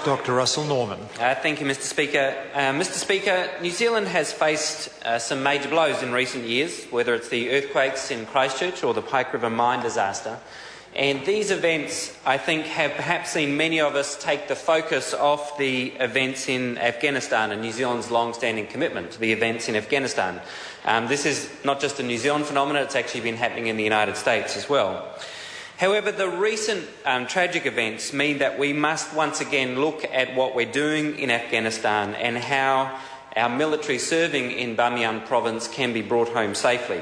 Dr. Russell Norman. Thank you, Mr. Speaker. Mr. Speaker, New Zealand has faced some major blows in recent years, whether it's the earthquakes in Christchurch or the Pike River mine disaster. And these events, I think, have perhaps seen many of us take the focus off the events in Afghanistan and New Zealand's long-standing commitment to the events in Afghanistan. This is not just a New Zealand phenomenon, it's actually been happening in the United States as well. However, the recent tragic events mean that we must once again look at what we're doing in Afghanistan and how our military serving in Bamiyan province can be brought home safely.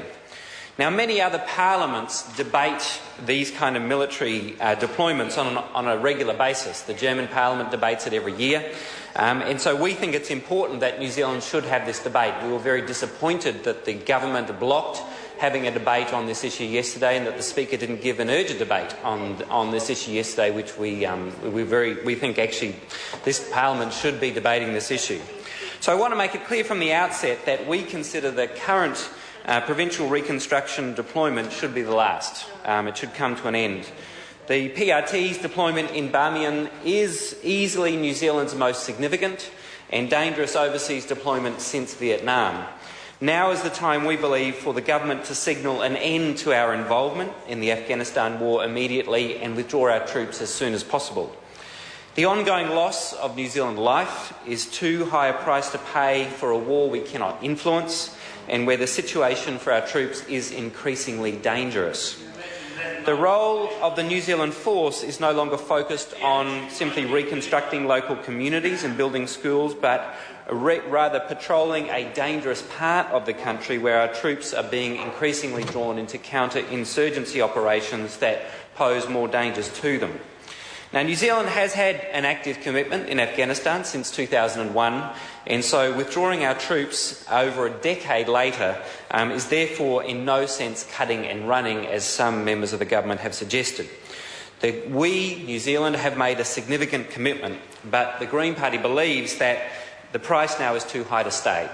Now, many other parliaments debate these kind of military deployments on a regular basis. The German parliament debates it every year. And so we think it's important that New Zealand should have this debate. We were very disappointed that the government blocked having a debate on this issue yesterday and that the Speaker didn't give an urgent debate on this issue yesterday, which we think actually this Parliament should be debating this issue. So I want to make it clear from the outset that we consider the current provincial reconstruction deployment should be the last. It should come to an end. The PRT's deployment in Bamiyan is easily New Zealand's most significant and dangerous overseas deployment since Vietnam. Now is the time, we believe, for the government to signal an end to our involvement in the Afghanistan war immediately and withdraw our troops as soon as possible. The ongoing loss of New Zealand life is too high a price to pay for a war we cannot influence and where the situation for our troops is increasingly dangerous. The role of the New Zealand force is no longer focused on simply reconstructing local communities and building schools, but rather patrolling a dangerous part of the country where our troops are being increasingly drawn into counter-insurgency operations that pose more dangers to them. Now, New Zealand has had an active commitment in Afghanistan since 2001, and so withdrawing our troops over a decade later is therefore in no sense cutting and running, as some members of the government have suggested. We, New Zealand, have made a significant commitment, but the Green Party believes that the price now is too high to stay.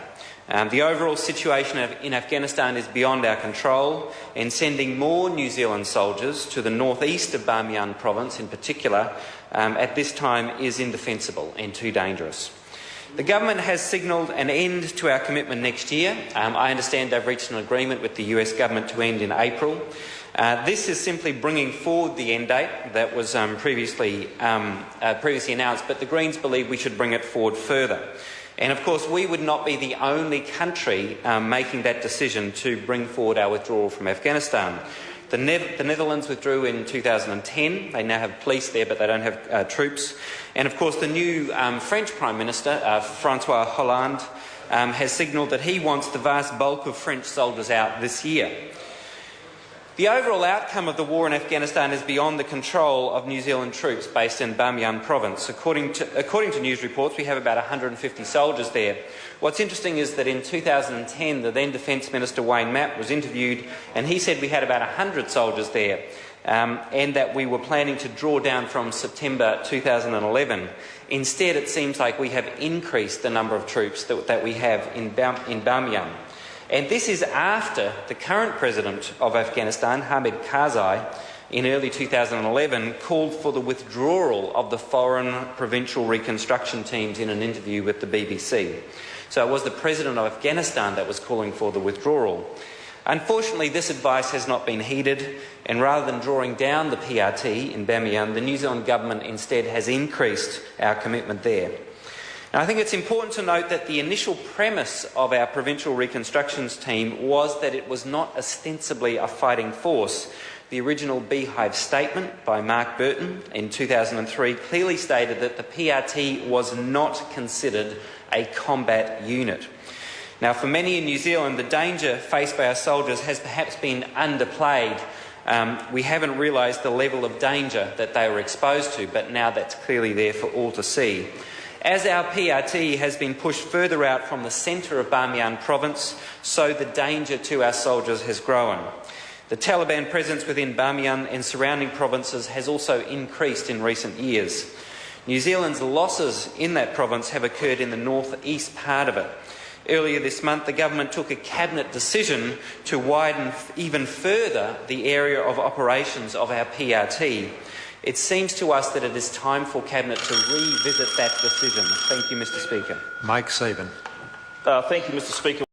The overall situation in Afghanistan is beyond our control, and sending more New Zealand soldiers to the northeast of Bamiyan province in particular at this time is indefensible and too dangerous. The government has signalled an end to our commitment next year. I understand they've reached an agreement with the US government to end in April. This is simply bringing forward the end date that was previously announced, but the Greens believe we should bring it forward further. And of course, we would not be the only country making that decision to bring forward our withdrawal from Afghanistan. The Netherlands withdrew in 2010. They now have police there, but they don't have troops. And of course, the new French Prime Minister, François Hollande, has signalled that he wants the vast bulk of French soldiers out this year. The overall outcome of the war in Afghanistan is beyond the control of New Zealand troops based in Bamiyan province. According to news reports, we have about 150 soldiers there. What's interesting is that in 2010, the then Defence Minister Wayne Mapp was interviewed, and he said we had about 100 soldiers there, and that we were planning to draw down from September 2011. Instead, it seems like we have increased the number of troops that we have in Bamiyan. And this is after the current president of Afghanistan, Hamid Karzai, in early 2011 called for the withdrawal of the foreign provincial reconstruction teams in an interview with the BBC. So it was the president of Afghanistan that was calling for the withdrawal. Unfortunately, this advice has not been heeded, and rather than drawing down the PRT in Bamiyan, the New Zealand government instead has increased our commitment there. Now, I think it's important to note that the initial premise of our provincial reconstructions team was that it was not ostensibly a fighting force. The original Beehive statement by Mark Burton in 2003 clearly stated that the PRT was not considered a combat unit. Now, for many in New Zealand, the danger faced by our soldiers has perhaps been underplayed. We haven't realised the level of danger that they were exposed to, but now that's clearly there for all to see. As our PRT has been pushed further out from the centre of Bamiyan province, so the danger to our soldiers has grown. The Taliban presence within Bamiyan and surrounding provinces has also increased in recent years. New Zealand's losses in that province have occurred in the north-east part of it. Earlier this month, the government took a cabinet decision to widen even further the area of operations of our PRT. It seems to us that it is time for Cabinet to revisit that decision. Thank you, Mr Speaker. Mike Sabin. Thank you, Mr Speaker.